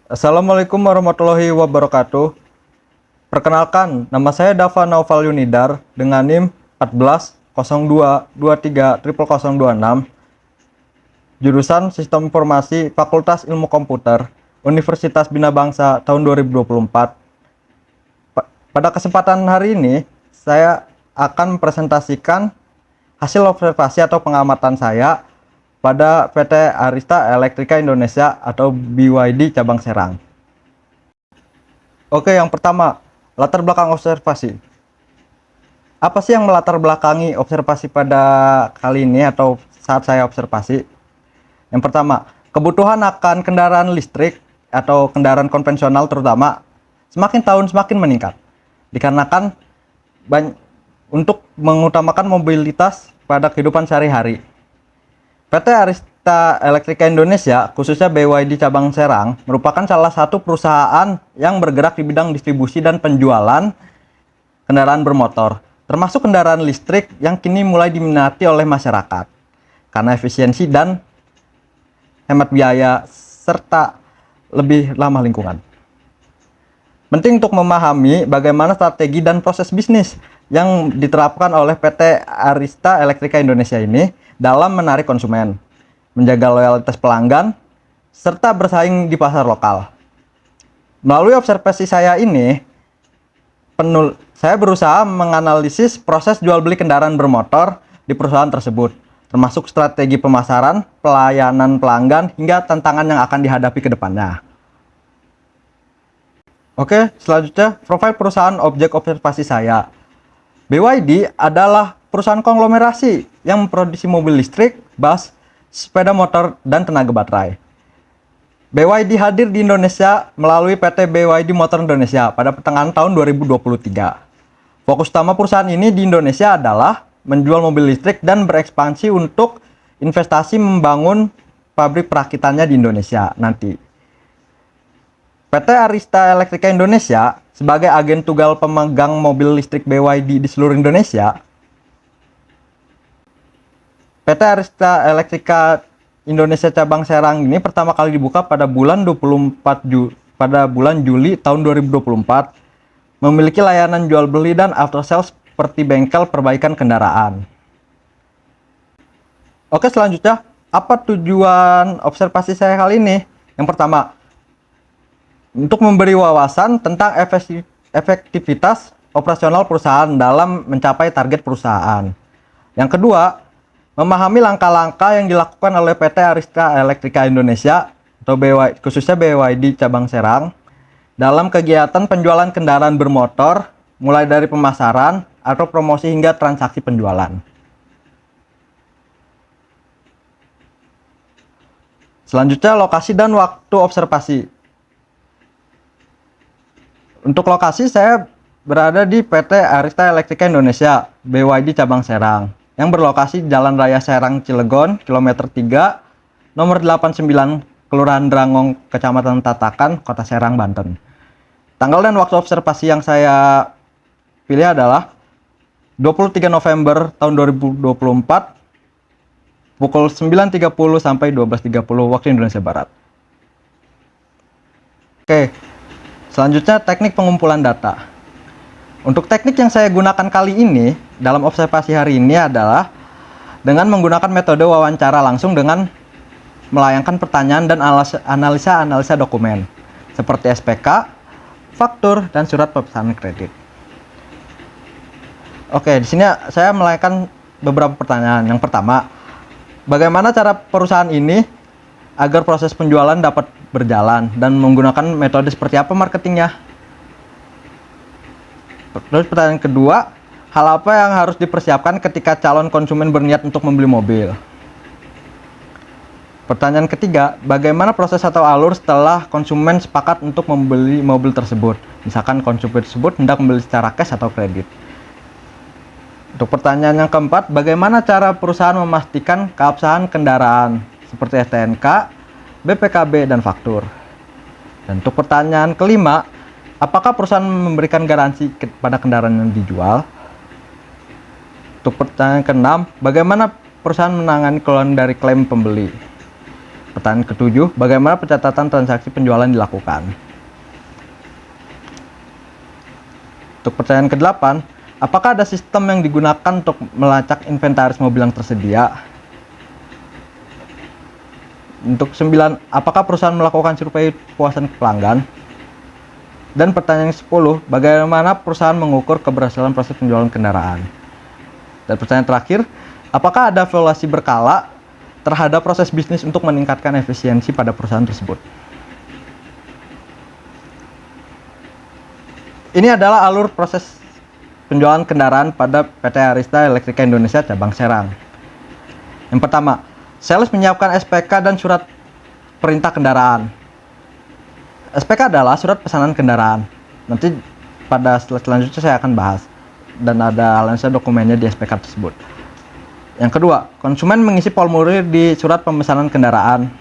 Assalamualaikum warahmatullahi wabarakatuh. Perkenalkan, nama saya Dava Naufal Yunidar dengan NIM 1402230026, jurusan Sistem Informasi Fakultas Ilmu Komputer, Universitas Bina Bangsa tahun 2024. Pada kesempatan hari ini, saya akan mempresentasikan hasil observasi atau pengamatan saya pada PT Arista Elektrika Indonesia atau BYD cabang Serang. Oke, yang pertama, latar belakang observasi. Apa sih yang melatar belakangi observasi pada kali ini atau saat saya observasi? Yang pertama, kebutuhan akan kendaraan listrik atau kendaraan konvensional terutama semakin tahun semakin meningkat. Dikarenakan untuk mengutamakan mobilitas pada kehidupan sehari-hari. PT Arista Elektrika Indonesia, khususnya BYD cabang Serang, merupakan salah satu perusahaan yang bergerak di bidang distribusi dan penjualan kendaraan bermotor, termasuk kendaraan listrik yang kini mulai diminati oleh masyarakat karena efisiensi dan hemat biaya serta lebih ramah lingkungan. Penting untuk memahami bagaimana strategi dan proses bisnis yang diterapkan oleh PT Arista Elektrika Indonesia ini dalam menarik konsumen, menjaga loyalitas pelanggan, serta bersaing di pasar lokal. Melalui observasi saya ini, saya berusaha menganalisis proses jual beli kendaraan bermotor di perusahaan tersebut, termasuk strategi pemasaran, pelayanan pelanggan, hingga tantangan yang akan dihadapi ke depannya. Oke, selanjutnya profil perusahaan objek observasi saya. BYD adalah perusahaan konglomerasi yang memproduksi mobil listrik, bus, sepeda motor, dan tenaga baterai. BYD hadir di Indonesia melalui PT BYD Motor Indonesia pada pertengahan tahun 2023. Fokus utama perusahaan ini di Indonesia adalah menjual mobil listrik dan berekspansi untuk investasi membangun pabrik perakitannya di Indonesia nanti. PT Arista Elektrika Indonesia sebagai agen tunggal pemegang mobil listrik BYD di seluruh Indonesia. PT Arista Elektrika Indonesia cabang Serang ini pertama kali dibuka pada bulan Juli tahun 2024, memiliki layanan jual beli dan after sales seperti bengkel perbaikan kendaraan. Oke, selanjutnya apa tujuan observasi saya kali ini? Yang pertama, untuk memberi wawasan tentang efektivitas operasional perusahaan dalam mencapai target perusahaan. Yang kedua, memahami langkah-langkah yang dilakukan oleh PT Arista Elektrika Indonesia atau BYD, khususnya BYD cabang Serang dalam kegiatan penjualan kendaraan bermotor, mulai dari pemasaran atau promosi hingga transaksi penjualan. Selanjutnya, lokasi dan waktu observasi. Untuk lokasi, saya berada di PT Arista Elektrika Indonesia BYD cabang Serang yang berlokasi di Jalan Raya Serang Cilegon, kilometer 3, nomor 89, Kelurahan Drangong, Kecamatan Tatakan, Kota Serang, Banten. Tanggal dan waktu observasi yang saya pilih adalah 23 November tahun 2024, pukul 9.30 sampai 12.30 waktu Indonesia Barat. Oke, selanjutnya teknik pengumpulan data. Untuk teknik yang saya gunakan kali ini dalam observasi hari ini adalah dengan menggunakan metode wawancara langsung dengan melayangkan pertanyaan dan analisa dokumen seperti SPK, faktur, dan surat pemesanan kredit. Oke, di sini saya melayangkan beberapa pertanyaan. Yang pertama, bagaimana cara perusahaan ini agar proses penjualan dapat berjalan dan menggunakan metode seperti apa marketingnya? Terus pertanyaan kedua, hal apa yang harus dipersiapkan ketika calon konsumen berniat untuk membeli mobil? Pertanyaan ketiga, bagaimana proses atau alur setelah konsumen sepakat untuk membeli mobil tersebut? Misalkan konsumen tersebut hendak membeli secara cash atau kredit. Untuk pertanyaan yang keempat, bagaimana cara perusahaan memastikan keabsahan kendaraan seperti STNK, BPKB, dan faktur? Dan untuk pertanyaan kelima, apakah perusahaan memberikan garansi kepada kendaraan yang dijual? Untuk pertanyaan keenam, bagaimana perusahaan menangani keluhan dari klaim pembeli? Pertanyaan ke-7, bagaimana pencatatan transaksi penjualan dilakukan? Untuk pertanyaan ke-8, apakah ada sistem yang digunakan untuk melacak inventaris mobil yang tersedia? Untuk 9, apakah perusahaan melakukan survei kepuasan pelanggan? Dan pertanyaan ke-10, bagaimana perusahaan mengukur keberhasilan proses penjualan kendaraan? Dan pertanyaan terakhir, apakah ada evaluasi berkala terhadap proses bisnis untuk meningkatkan efisiensi pada perusahaan tersebut? Ini adalah alur proses penjualan kendaraan pada PT Arista Elektrika Indonesia cabang Serang. Yang pertama, sales menyiapkan SPK dan surat perintah kendaraan. SPK adalah surat pesanan kendaraan. Nanti pada slide selanjutnya saya akan bahas. Dan ada lainnya dokumennya di SPK tersebut. Yang kedua, konsumen mengisi formulir di surat pemesanan kendaraan.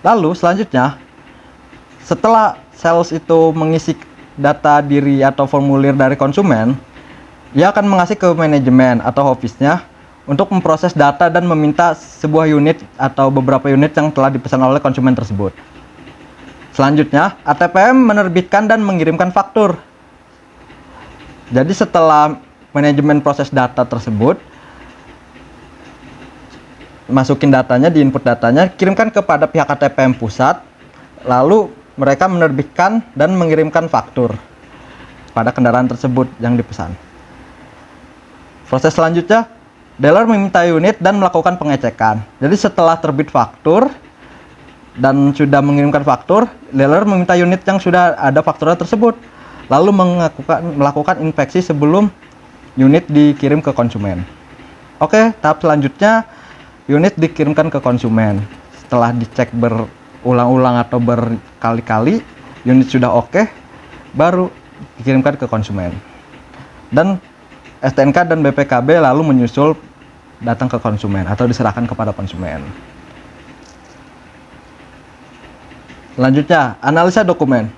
Lalu selanjutnya, setelah sales itu mengisi data diri atau formulir dari konsumen, dia akan mengasih ke manajemen atau office-nya untuk memproses data dan meminta sebuah unit atau beberapa unit yang telah dipesan oleh konsumen tersebut. Selanjutnya, ATPM menerbitkan dan mengirimkan faktur. Jadi setelah manajemen proses data tersebut, masukin datanya, di input datanya, kirimkan kepada pihak ATPM pusat, lalu mereka menerbitkan dan mengirimkan faktur pada kendaraan tersebut yang dipesan. Proses selanjutnya, dealer meminta unit dan melakukan pengecekan. Jadi setelah terbit faktur dan sudah mengirimkan faktur, dealer meminta unit yang sudah ada fakturnya tersebut, lalu melakukan inspeksi sebelum unit dikirim ke konsumen. Oke, tahap selanjutnya unit dikirimkan ke konsumen. Setelah dicek berulang-ulang atau berkali-kali, unit sudah oke, baru dikirimkan ke konsumen. Dan STNK dan BPKB lalu menyusul datang ke konsumen atau diserahkan kepada konsumen. Selanjutnya, analisa dokumen.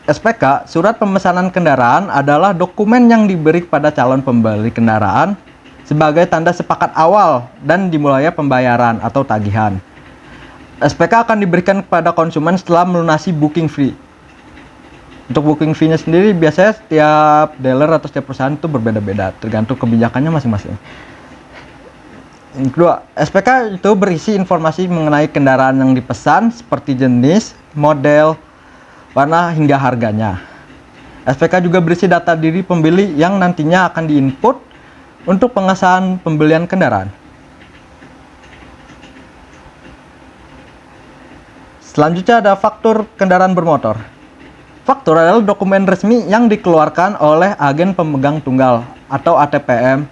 SPK, surat pemesanan kendaraan, adalah dokumen yang diberi kepada calon pembeli kendaraan sebagai tanda sepakat awal dan dimulainya pembayaran atau tagihan. SPK akan diberikan kepada konsumen setelah melunasi booking fee. Untuk booking fee-nya sendiri biasanya setiap dealer atau setiap perusahaan itu berbeda-beda, tergantung kebijakannya masing-masing. Yang kedua, SPK itu berisi informasi mengenai kendaraan yang dipesan seperti jenis, model, warna, hingga harganya. SPK juga berisi data diri pembeli yang nantinya akan diinput untuk pengesahan pembelian kendaraan. Selanjutnya ada faktur kendaraan bermotor. Faktur adalah dokumen resmi yang dikeluarkan oleh agen pemegang tunggal atau ATPM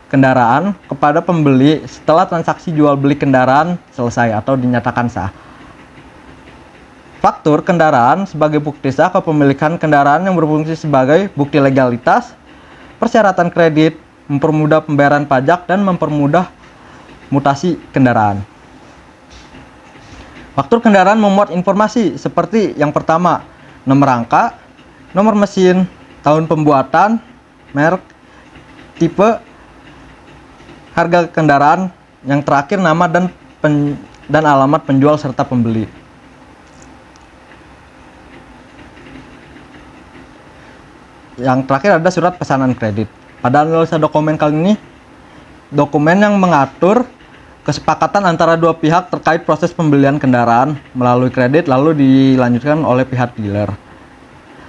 kendaraan kepada pembeli setelah transaksi jual beli kendaraan selesai atau dinyatakan sah. Faktur kendaraan sebagai bukti sah kepemilikan kendaraan yang berfungsi sebagai bukti legalitas, persyaratan kredit, mempermudah pembayaran pajak, dan mempermudah mutasi kendaraan. Faktur kendaraan memuat informasi seperti yang pertama, nomor rangka, nomor mesin, tahun pembuatan, merek, tipe, harga kendaraan, yang terakhir nama dan alamat penjual serta pembeli. Yang terakhir ada surat pesanan kredit. Pada analisa dokumen kali ini, dokumen yang mengatur kesepakatan antara dua pihak terkait proses pembelian kendaraan melalui kredit lalu dilanjutkan oleh pihak dealer.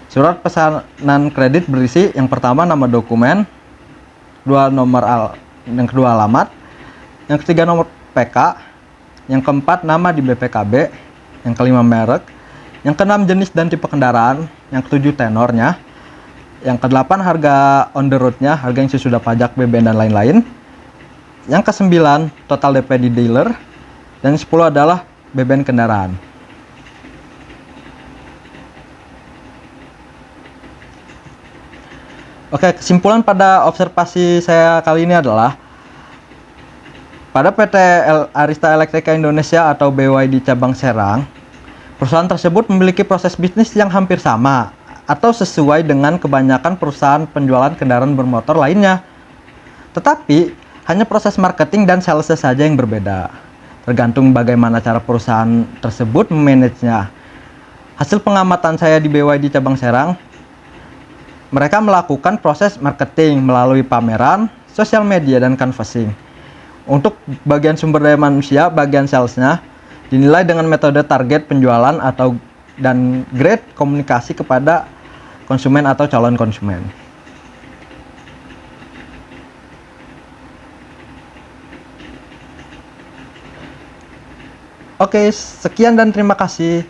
Surat pesanan kredit berisi yang pertama nama dokumen, yang kedua alamat, yang ketiga nomor PK, yang keempat nama di BPKB, yang kelima merek, yang keenam jenis dan tipe kendaraan, yang ketujuh tenornya, yang kedelapan harga on the road-nya, harga yang sesudah pajak, BBM, dan lain-lain, yang kesembilan total DP di dealer, dan 10 adalah BBM kendaraan. Oke, kesimpulan pada observasi saya kali ini adalah pada PT Arista Elektrika Indonesia atau BYD cabang Serang, perusahaan tersebut memiliki proses bisnis yang hampir sama atau sesuai dengan kebanyakan perusahaan penjualan kendaraan bermotor lainnya. Tetapi, hanya proses marketing dan sales saja yang berbeda. tergantung bagaimana cara perusahaan tersebut memanagenya. Hasil pengamatan saya di BYD cabang Serang, mereka melakukan proses marketing melalui pameran, sosial media, dan canvassing. Untuk bagian sumber daya manusia, bagian salesnya dinilai dengan metode target penjualan dan grade komunikasi kepada konsumen atau calon konsumen. Oke, sekian dan terima kasih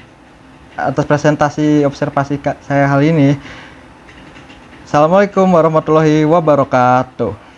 atas presentasi observasi saya hal ini. Assalamualaikum warahmatullahi wabarakatuh.